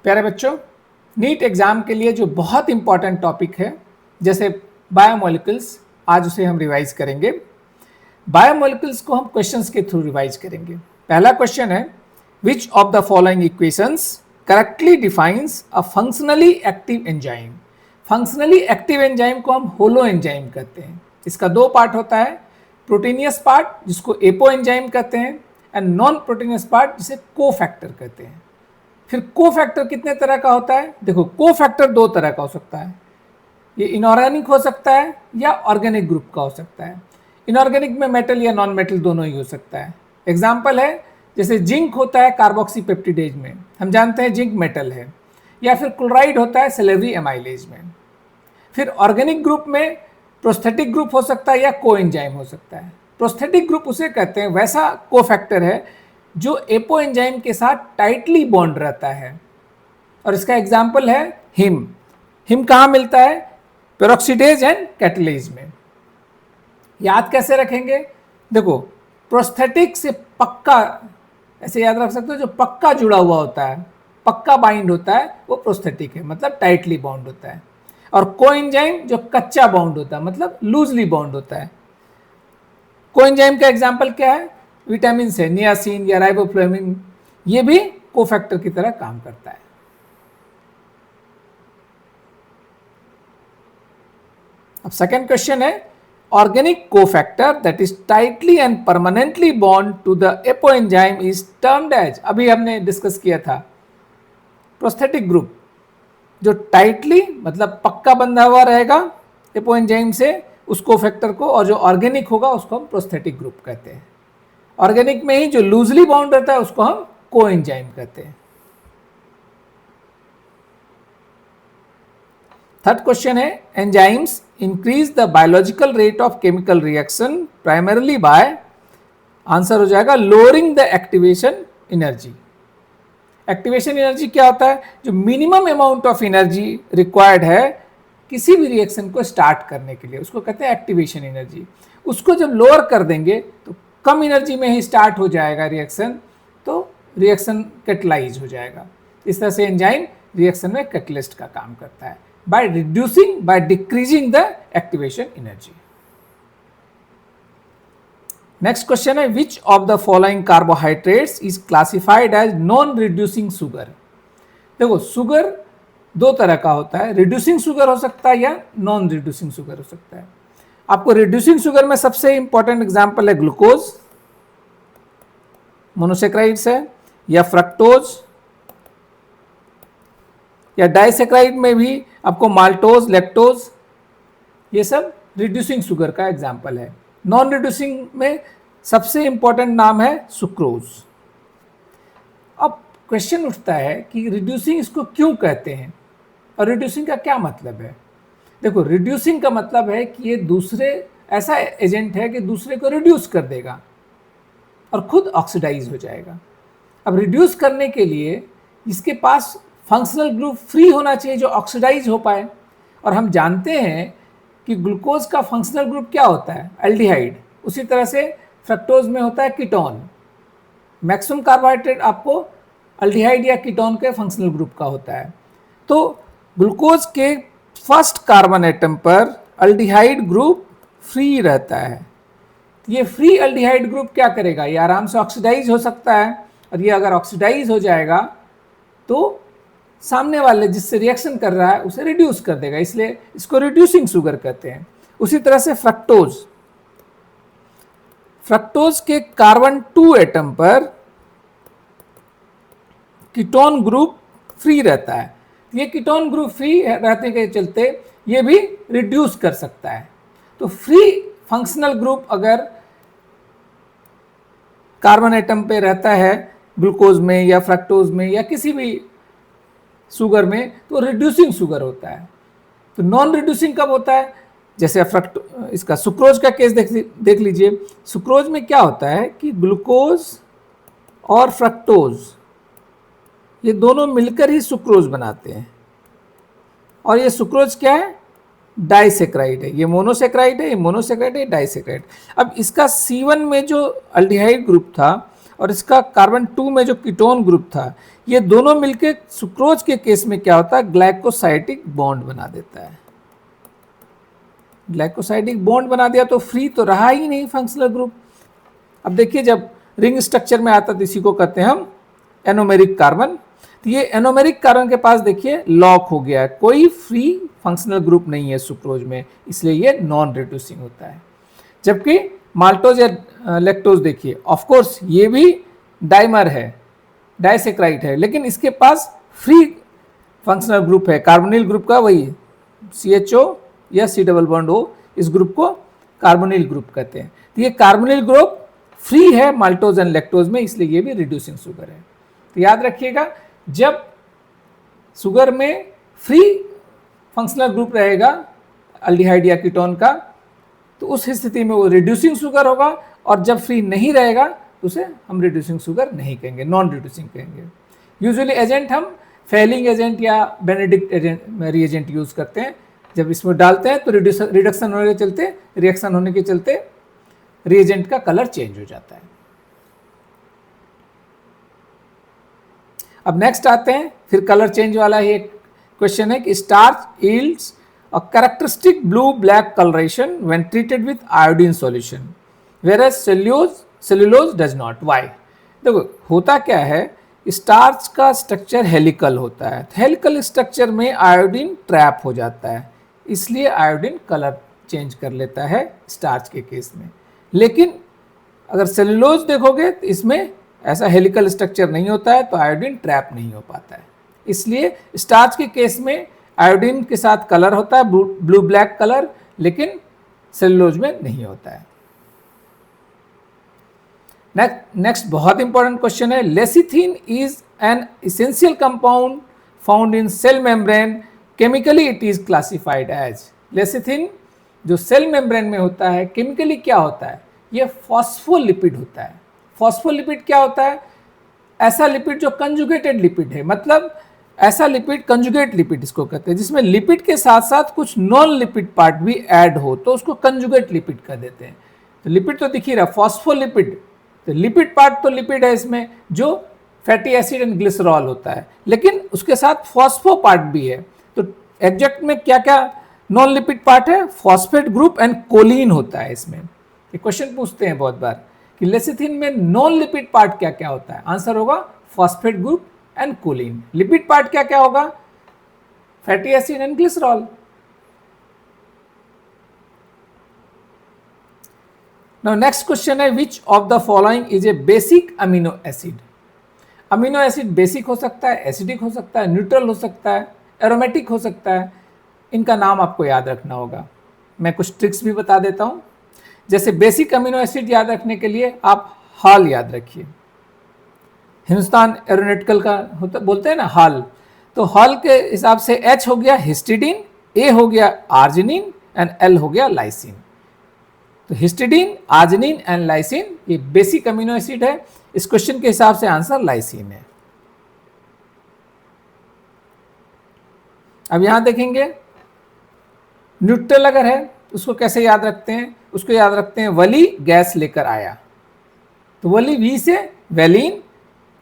प्यारे बच्चों, NEET exam के लिए जो बहुत इंपॉर्टेंट टॉपिक है जैसे बायोमोलिकुल्स, आज उसे हम रिवाइज करेंगे। बायोमोलिकुल्स को हम क्वेश्चंस के थ्रू रिवाइज करेंगे। पहला क्वेश्चन है, which of the following equations correctly defines a functionally active enzyme. Functionally active enzyme को हम होलो एंजाइम कहते हैं। इसका दो पार्ट होता है, प्रोटीनियस पार्ट जिसको एपो एंजाइम कहते हैं एंड नॉन प्रोटीनियस पार्ट जिसे कोफैक्टर कहते हैं। फिर कोफैक्टर कितने तरह का होता है? देखो, कोफैक्टर दो तरह का हो सकता है। ये इनऑर्गेनिक हो सकता है या ऑर्गेनिक ग्रुप का हो सकता है। इनऑर्गेनिक में मेटल या नॉन मेटल दोनों ही हो सकता है। एग्जाम्पल है, जैसे जिंक होता है कार्बोक्सी पेप्टिडेज में, हम जानते हैं जिंक मेटल है, या फिर क्लोराइड होता है सेलेवरी एमाइलेज में। फिर ऑर्गेनिक ग्रुप में प्रोस्थेटिक ग्रुप हो सकता है या कोएंजाइम हो सकता है। प्रोस्थेटिक ग्रुप उसे कहते हैं, वैसा कोफैक्टर है जो एपो एंजाइम के साथ टाइटली बॉन्ड रहता है, और इसका एग्जाम्पल है हिम। हिम कहाँ मिलता है? पेरोक्सीडेज एंड कैटलेज में। याद कैसे रखेंगे? देखो, प्रोस्थेटिक से पक्का ऐसे याद रख सकते हो, जो पक्का जुड़ा हुआ होता है, पक्का बाइंड होता है, वो प्रोस्थेटिक है, मतलब टाइटली बॉन्ड होता है। और कोएंजाइम जो कच्चा बॉन्ड होता है, मतलब लूजली बॉन्ड होता है। कोएंजाइम का एग्जाम्पल क्या है? विटामिन है, नियासिन या राइबोफ्लेविन, ये भी कोफैक्टर की तरह काम करता है। अब सेकेंड क्वेश्चन है, organic cofactor that is tightly and permanently bond to the apo enzyme is termed as, अभी हमने डिस्कस किया था, प्रोस्थेटिक ग्रुप जो टाइटली मतलब पक्का बंधा हुआ रहेगा एपो एंजाइम से उस कोफैक्टर को, और जो ऑर्गेनिक होगा उसको हम प्रोस्थेटिक ग्रुप कहते हैं। ऑर्गेनिक में ही जो लूजली बाउंड रहता है उसको हम कोएंजाइम कहते हैं। थर्ड क्वेश्चन है, enzymes increase the biological rate of chemical reaction primarily bye, answer हो जाएगा lowering the activation energy. Activation energy क्या होता है? जो minimum amount of energy required है किसी भी रिएक्शन को स्टार्ट करने के लिए, उसको कहते हैं एक्टिवेशन एनर्जी। उसको जब लोअर कर देंगे तो कम एनर्जी में ही स्टार्ट हो जाएगा रिएक्शन, तो रिएक्शन कैटलाइज हो जाएगा। इस तरह से एंजाइम रिएक्शन में कैटलिस्ट का काम करता है, by decreasing the activation energy. Next question है, which of the following carbohydrates is classified as non reducing sugar. देखो, शुगर दो तरह का होता है, रिड्यूसिंग शुगर हो सकता है या नॉन रिड्यूसिंग शुगर हो सकता है। आपको रिड्यूसिंग शुगर में सबसे इंपॉर्टेंट एग्जांपल है ग्लूकोज, मोनोसेक्राइड्स है, या फ्रक्टोज, या डाइसेक्राइड में भी आपको माल्टोज, लैक्टोज, ये सब रिड्यूसिंग शुगर का एग्जांपल है। नॉन रिड्यूसिंग में सबसे इंपॉर्टेंट नाम है सुक्रोज। अब क्वेश्चन उठता है कि रिड्यूसिंग इसको क्यों कहते हैं और रिड्यूसिंग का क्या मतलब है। देखो, रिड्यूसिंग का मतलब है कि ये दूसरे ऐसा एजेंट है कि दूसरे को रिड्यूस कर देगा और खुद ऑक्सीडाइज हो जाएगा। अब रिड्यूस करने के लिए इसके पास फंक्शनल ग्रुप फ्री होना चाहिए जो ऑक्सीडाइज हो पाए, और हम जानते हैं कि ग्लूकोज का फंक्शनल ग्रुप क्या होता है? एल्डिहाइड। उसी तरह से फ्रक्टोज में होता है कीटोन। मैक्सिमम कार्बोहाइड्रेट आपको एल्डिहाइड या कीटोन के फंक्शनल ग्रुप का होता है। तो ग्लूकोज के फर्स्ट कार्बन एटम पर एल्डिहाइड ग्रुप फ्री रहता है। ये फ्री एल्डिहाइड ग्रुप क्या करेगा? ये आराम से ऑक्सीडाइज हो सकता है, और ये अगर ऑक्सीडाइज हो जाएगा तो सामने वाले जिससे रिएक्शन कर रहा है उसे रिड्यूस कर देगा, इसलिए इसको रिड्यूसिंग शुगर कहते हैं। उसी तरह से फ्रक्टोज, फ्रक्टोज के कार्बन 2 एटम पर कीटोन ग्रुप फ्री रहता है। ये कीटोन ग्रुप फ्री रहने के चलते ये भी रिड्यूस कर सकता है। तो फ्री फंक्शनल ग्रुप अगर कार्बन एटम पे रहता है ग्लूकोज में या फ्रक्टोज में या किसी भी शुगर में, तो रिड्यूसिंग शुगर होता है। तो नॉन रिड्यूसिंग कब होता है? जैसे इसका सुक्रोज का केस देख लीजिए। सुक्रोज में क्या होता है कि ग्लूकोज और फ्रक्टोज ये दोनों मिलकर ही सुक्रोज बनाते हैं, और ये सुक्रोज क्या है? डाइसेक्राइड है। ये मोनोसेक्राइड है, ये मोनोसेक्राइड है, डाइसेक्राइड। अब इसका C1 में जो अल्डिहाइड ग्रुप था और इसका कार्बन 2 में जो कीटोन ग्रुप था, ये दोनों मिलके सुक्रोज के केस में क्या होता है, ग्लाइकोसाइडिक बॉन्ड बना देता है। ग्लाइकोसाइडिक बॉन्ड बना दिया तो फ्री तो रहा ही नहीं फंक्शनल ग्रुप। अब देखिए जब रिंग स्ट्रक्चर में आता तो इसी को कहते हैं हम एनोमेरिक कार्बन। तो ये एनोमेरिक कार्बन के पास देखिए लॉक हो गया है, कोई फ्री फंक्शनल ग्रुप नहीं है सुक्रोज में, इसलिए ये नॉन रिड्यूसिंग होता है। जबकि माल्टोज या लैक्टोज देखिए, ऑफ कोर्स ये भी डाइमर है, डाइसेक्राइड है, लेकिन इसके पास फ्री फंक्शनल ग्रुप है कार्बोनिल ग्रुप का, वही CHO या C डबल बॉन्ड O, इस ग्रुप को कार्बोनिल ग्रुप कहते हैं। तो ये कार्बोनिल ग्रुप फ्री है माल्टोज एंड लैक्टोज में, इसलिए ये भी रिड्यूसिंग शुगर है। तो याद रखिएगा, जब शुगर में फ्री फंक्शनल ग्रुप रहेगा अल्डिहाइड या कीटोन का, तो उस स्थिति में वो रिड्यूसिंग शुगर होगा, और जब फ्री नहीं रहेगा तो उसे हम रिड्यूसिंग शुगर नहीं कहेंगे, नॉन रिड्यूसिंग कहेंगे। यूजुअली एजेंट हम फेलिंग एजेंट या बेनेडिक्ट एजेंट रिएजेंट यूज करते हैं। जब इसमें डालते हैं तो रिडक्शन होने के चलते, रिएक्शन होने के चलते रिएजेंट का कलर चेंज हो जाता है। अब नेक्स्ट आते हैं, फिर कलर चेंज वाला ही एक क्वेश्चन है कि starch yields a characteristic blue black coloration when treated with iodine solution whereas cellulose does not. Why? देखो होता क्या है, स्टार्च का स्ट्रक्चर हेलिकल होता है, हेलिकल स्ट्रक्चर में आयोडीन ट्रैप हो जाता है, इसलिए आयोडीन कलर चेंज कर लेता है स्टार्च के केस में। लेकिन अगर सेलुलोज देखोगे तो इसमें ऐसा हेलिकल स्ट्रक्चर नहीं होता है, तो आयोडीन ट्रैप नहीं हो पाता है। इसलिए स्टार्च के केस में आयोडीन के साथ कलर होता है ब्लू ब्लैक कलर, लेकिन सेलुलोज में नहीं होता है। नेक्स्ट बहुत इंपॉर्टेंट क्वेश्चन है, lecithin is an essential compound found in cell membrane, chemically it is classified as. Lecithin जो सेल मेम्ब्रेन में होता है, केमिकली क्या होता है, ये फॉस्फोलिपिड होता है। फॉस्फोलिपिड क्या होता है, ऐसा लिपिड जो कंजुगेटेड लिपिड है, मतलब ऐसा लिपिड, कंजुगेट लिपिड इसको कहते हैं, जिसमें लिपिड के साथ साथ कुछ नॉन लिपिड पार्ट भी ऐड हो, तो उसको कंजुगेट लिपिड कह देते हैं। तो लिपिड तो दिख ही रहा, फॉस्फोलिपिड, तो लिपिड पार्ट तो लिपिड है इसमें, जो फैटी एसिड एंड ग्लिसरॉल होता है, लेकिन उसके साथ फॉस्फो पार्ट भी है। तो एग्जैक्ट में क्या क्या नॉन लिपिड पार्ट है, फॉस्फेट ग्रुप एंड कोलिन होता है इसमें। ये क्वेश्चन पूछते हैं बहुत बार कि लेसिथिन में नॉन लिपिड पार्ट क्या क्या होता है, आंसर होगा phosphate group and choline. Lipid part क्या क्या होगा, fatty acid and glycerol. Now next question है, which of the following is a basic amino acid. Amino acid basic हो सकता है, एसिडिक हो सकता है, न्यूट्रल हो सकता है, एरोमेटिक हो सकता है। इनका नाम आपको याद रखना होगा। मैं कुछ ट्रिक्स भी बता देता हूं। जैसे बेसिक अमीनो एसिड याद रखने के लिए आप हाल याद रखिए, हिंदुस्तान एरोनॉटिकल का होता बोलते हैं ना हाल, तो हाल के हिसाब से H हो गया हिस्टिडीन, A हो गया आर्जिनिन एंड L हो गया लाइसिन। तो हिस्टिडीन, आर्जिनिन एंड लाइसिन ये बेसिक अमीनो एसिड है। इस क्वेश्चन के हिसाब से आंसर लाइसिन है। अब यहां देखेंगे न्यूट्रल अगर है उसको कैसे याद रखते हैं, उसको याद रखते हैं वली गैस लेकर आया, तो वली वी से वेलिन,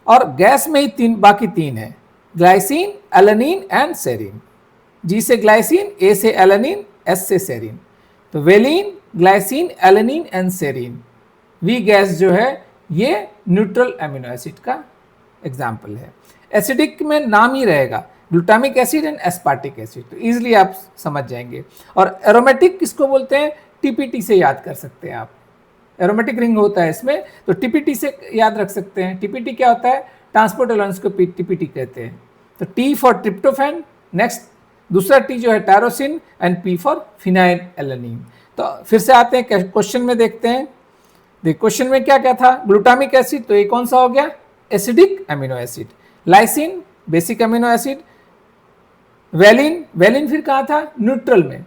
और गैस में ही बाकी तीन है, glycine, alanine and serine. G से ग्लाइसिन, ए से एलेनिन, एस से सेरिन। तो valine, glycine, alanine and serine, V gas जो है ये न्यूट्रल अमीनो एसिड का एग्जाम्पल है। एसिडिक में नाम ही रहेगा glutamic acid and aspartic acid, तो इजिली आप समझ जाएंगे। और एरोमेटिक किसको बोलते हैं, टीपीटी से याद कर सकते हैं आप, एरोमेटिक रिंग होता है इसमें, तो टीपीटी से याद रख सकते हैं। टीपीटी क्या होता है, ट्रांसपोर्ट एलायंस को टीपीटी कहते हैं। तो टी फॉर ट्रिप्टोफैन, नेक्स्ट दूसरा टी जो है tyrosine and P for phenyl alanine. तो फिर से आते हैं क्वेश्चन में, देखते हैं। देख क्वेश्चन में क्या क्या था, ग्लूटामिक एसिड, तो ये कौन सा हो गया, acidic amino acid. Lysine basic amino acid, valine, valine फिर कहाँ था, न्यूट्रल में,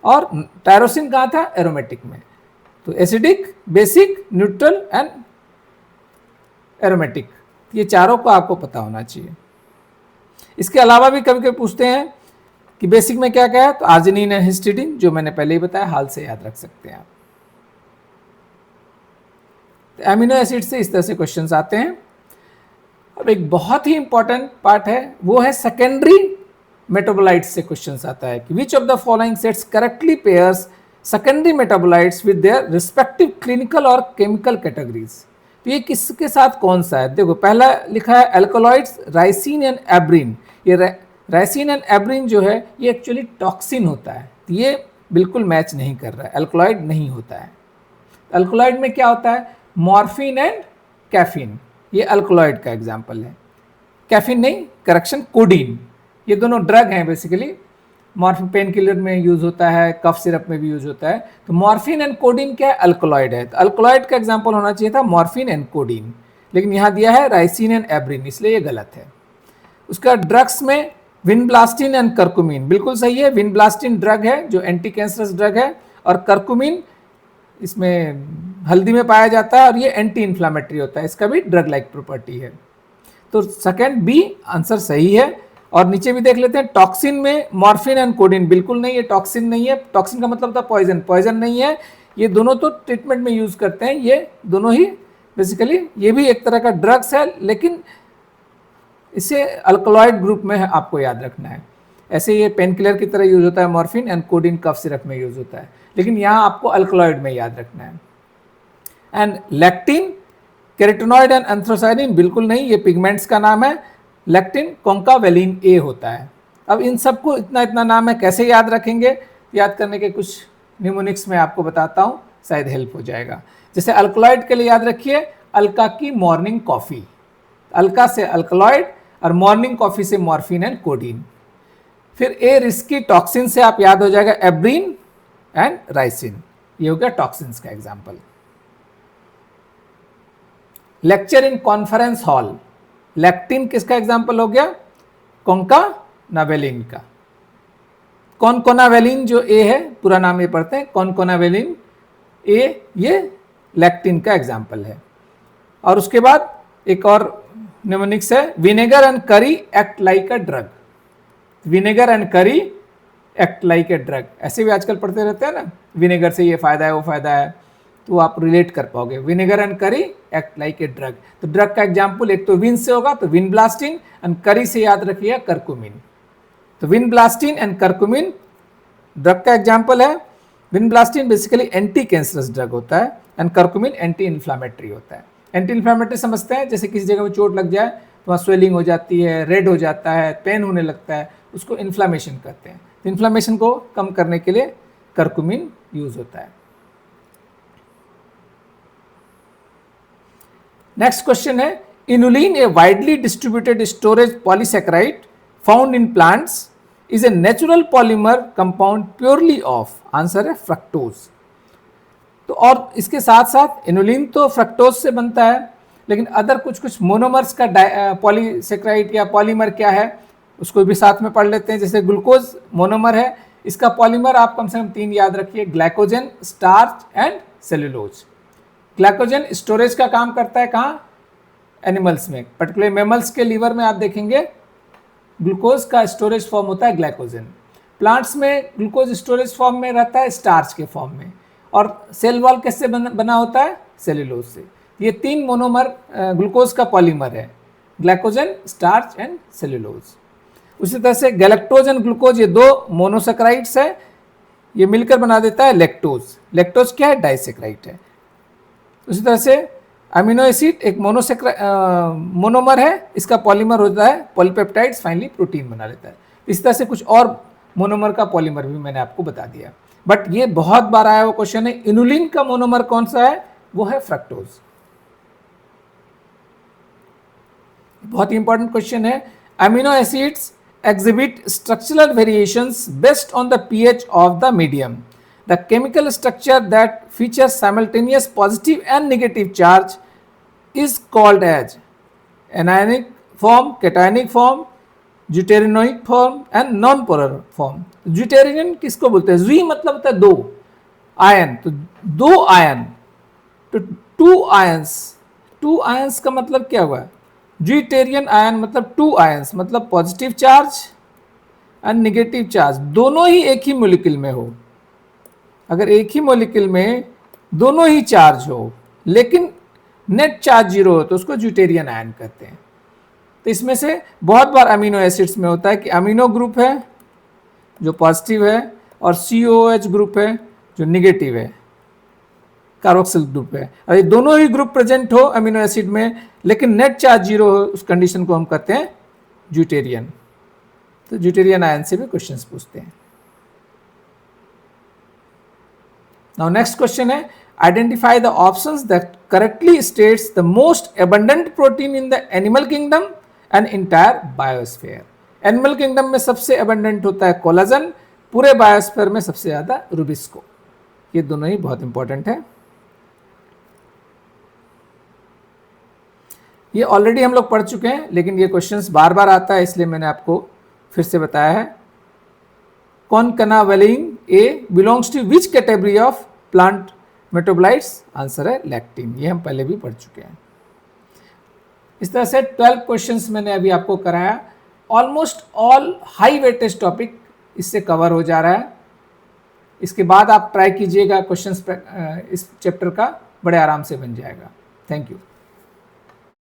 और टायरोसिन कहाँ था, एरोमेटिक में। तो acidic, basic, neutral and aromatic, ये चारों को आपको पता होना चाहिए। इसके अलावा भी कभी कभी पूछते हैं कि बेसिक में क्या क्या है, तो आर्जिनिन एंड हिस्टिडीन, जो मैंने पहले ही बताया, हाल से याद रख सकते हैं आप। एमिनो एसिड से इस तरह से क्वेश्चंस आते हैं। अब एक बहुत ही इंपॉर्टेंट पार्ट है, वो है सेकेंडरी मेटाबोलाइट्स से क्वेश्चंस आता है कि विच of the following sets correctly pairs secondary metabolites with their respective clinical और केमिकल कैटेगरीज। तो ये किसके साथ कौन सा है? देखो पहला लिखा है अल्कोलॉइड्स राइसिन एंड एब्रिन। ये राइसिन एंड एब्रिन जो है ये एक्चुअली टॉक्सिन होता है, तो ये बिल्कुल मैच नहीं कर रहा है, अल्कोलॉइड नहीं होता है। अल्कोलॉइड में क्या होता है? मॉर्फिन एंड कैफीन, ये अल्कोलॉइड का एग्जाम्पल है। कैफीन नहीं, करेक्शन, कोडीन, ये दोनों ड्रग हैं बेसिकली। मॉर्फिन पेन किलर में यूज होता है, कफ सिरप में भी यूज होता है। तो मॉर्फिन एंड कोडीन क्या है? अल्कोलॉइड है। तो अल्कोलॉइड का एग्जाम्पल होना चाहिए था मॉर्फिन एंड कोडीन, लेकिन यहाँ दिया है राइसिन एंड एब्रिन, इसलिए ये गलत है। उसका ड्रग्स में विनब्लास्टिन एंड कर्कुमिन बिल्कुल सही है। विनब्लास्टिन ड्रग है जो एंटी कैंसरस ड्रग है, और कर्कुमिन इसमें हल्दी में पाया जाता है और ये एंटी इन्फ्लामेटरी होता है, इसका भी ड्रग लाइक प्रॉपर्टी है। तो सेकंड बी आंसर सही है। और नीचे भी देख लेते हैं, टॉक्सिन में मॉर्फिन एंड कोडीन बिल्कुल नहीं, ये टॉक्सिन नहीं है। टॉक्सिन का मतलब था पॉइजन, पॉइजन नहीं है। ये दोनों तो ट्रीटमेंट में यूज करते हैं, ये दोनों ही बेसिकली ये भी एक तरह का ड्रग्स है, लेकिन इसे अल्कलॉइड ग्रुप में आपको याद रखना है। ऐसे ये पेन किलर की तरह यूज होता है morphine, and codeine cough syrup में यूज होता है, लेकिन यहाँ आपको अल्कलॉइड में याद रखना है। And lectin, carotenoid and anthocyanin बिल्कुल नहीं, ये पिगमेंट्स का नाम है। लैक्टिन कॉन्कावेलिन ए होता है। अब इन सबको इतना इतना नाम है, कैसे याद रखेंगे? याद करने के कुछ न्यूमोनिक्स में आपको बताता हूँ, शायद हेल्प हो जाएगा। जैसे अल्कलॉइड के लिए याद रखिए अल्का की मॉर्निंग कॉफ़ी, अल्का से अल्कलॉइड, और मॉर्निंग कॉफ़ी से मॉर्फिन एंड कोडीन। फिर ए रिस्की टॉक्सिन से आप याद हो जाएगा एब्रिन एंड राइसिन, ये हो गया टॉक्सिन्स का example. Lecture in conference hall, lectin किसका एग्जाम्पल हो गया? कॉन्कानावेलिन का। कॉन्कोनावेलिन जो ए है, पूरा नाम ये पढ़ते हैं कॉन्कोनावेलिन ए, ये लैक्टिन का एग्जाम्पल है। और उसके बाद एक और निमोनिक्स है, विनेगर एंड करी act like a drug. Vinegar and करी एक्ट लाइक ए ड्रग, ऐसे भी आजकल पढ़ते रहते हैं ना, विनेगर से ये फायदा है वो फायदा है, तो आप रिलेट कर पाओगे। विनेगर एंड करी एक्ट लाइक ए ड्रग, तो ड्रग का एग्जाम्पल एक तो विन से होगा, तो विनब्लास्टिन, एंड करी से याद रखिएगा कर्कुमिन। तो विनब्लास्टिन एंड कर्कुमिन ड्रग का एग्जाम्पल है। Vinblastine basically anti cancerous drug होता है, एंड कर्कुमिन एंटी इन्फ्लामेटरी होता है। एंटी इन्फ्लामेटरी समझते हैं, जैसे किसी जगह में चोट लग जाए तो वहाँ स्वेलिंग हो जाती है, रेड हो जाता है, पेन होने लगता है, उसको इन्फ्लामेशन कहते हैं। तो इन्फ्लामेशन को कम करने के लिए कर्कुमिन यूज होता है। नेक्स्ट क्वेश्चन है, inulin A widely distributed storage polysaccharide found in plants is a natural polymer compound purely of, answer है फ्रक्टोज। तो और इसके साथ साथ इनुलिन तो फ्रक्टोज से बनता है, लेकिन अदर कुछ कुछ मोनोमर्स का पॉलीसेकेराइड या पॉलीमर क्या है उसको भी साथ में पढ़ लेते हैं। जैसे ग्लूकोज मोनोमर है, इसका पॉलीमर आप कम से कम 3 याद रखिए, glycogen, starch and cellulose. Glycogen storage का काम करता है कहाँ? एनिमल्स में, पर्टिकुलर मेमल्स के लीवर में आप देखेंगे ग्लूकोज का स्टोरेज फॉर्म होता है ग्लाइकोजन। प्लांट्स में ग्लूकोज स्टोरेज फॉर्म में रहता है स्टार्च के फॉर्म में, और सेल वॉल किससे बना होता है? सेलुलोज से। ये 3 मोनोमर ग्लूकोज का पॉलीमर है, ग्लाइकोजन, स्टार्च एंड सेलुलोज। उसी तरह से गैलेक्टोज एंड ग्लूकोज, ये 2 मोनोसेक्राइड्स है, ये मिलकर बना देता है लैक्टोज। लैक्टोज क्या है? डाइसेक्राइड है। उसी तरह से अमीनो एसिड एक मोनोमर है, इसका पॉलीमर होता है पॉलीपेप्टाइड्स, फाइनली प्रोटीन बना लेता है। इस तरह से कुछ और मोनोमर का पॉलीमर भी मैंने आपको बता दिया, बट ये बहुत बार आया हुआ क्वेश्चन है, इनुलिन का मोनोमर कौन सा है? वो है फ्रक्टोज। बहुत इंपॉर्टेंट क्वेश्चन है। Amino acids exhibit structural variations based on the pH of the medium. The chemical structure that features simultaneous positive and negative charge is called as anionic form, cationic form, deuterionic form and non-polar form. Deuterion किसको बोलते हैं? द्वि मतलब होता है 2 ion, तो 2 ion, तो 2 ions का मतलब क्या हुआ? ड्यूटेरियन आयन मतलब 2 आयंस, मतलब positive charge and negative charge, दोनों ही एक ही मॉलिक्यूल में हो। अगर एक ही मॉलिक्यूल में दोनों ही चार्ज हो, लेकिन नेट चार्ज जीरो हो तो उसको ड्यूटेरियन आयन कहते हैं। तो इसमें से बहुत बार अमीनो एसिड्स में होता है कि अमीनो ग्रुप है जो पॉजिटिव है और COOH ग्रुप है जो निगेटिव है, कार्बोक्सिल ग्रुप है। और ये दोनों ही ग्रुप प्रेजेंट हो अमीनो एसिड में लेकिन नेट चार्ज जीरो हो, उस कंडीशन को हम कहते हैं ड्यूटेरियन। तो ड्यूटेरियन आयन से भी क्वेश्चंस पूछते हैं। नाउ नेक्स्ट क्वेश्चन है, identify the options that correctly states the most abundant protein in the animal kingdom and entire biosphere. Animal kingdom में सबसे एबंडेंट होता है कोलाजन, पूरे बायोस्फीयर में सबसे ज्यादा रुबिस्को। ये दोनों ही बहुत इंपॉर्टेंट है। ये ऑलरेडी हम लोग पढ़ चुके हैं लेकिन ये क्वेश्चंस बार बार आता है इसलिए मैंने आपको फिर से बताया है। Concanavalin A belongs to which category of plant metabolites? Answer है लैक्टिन। ये हम पहले भी पढ़ चुके हैं। इस तरह से 12 क्वेश्चंस मैंने अभी आपको कराया। Almost all high weightage topic इससे कवर हो जा रहा है। इसके बाद आप ट्राई कीजिएगा क्वेश्चंस इस चैप्टर का, बड़े आराम से बन जाएगा। Thank you.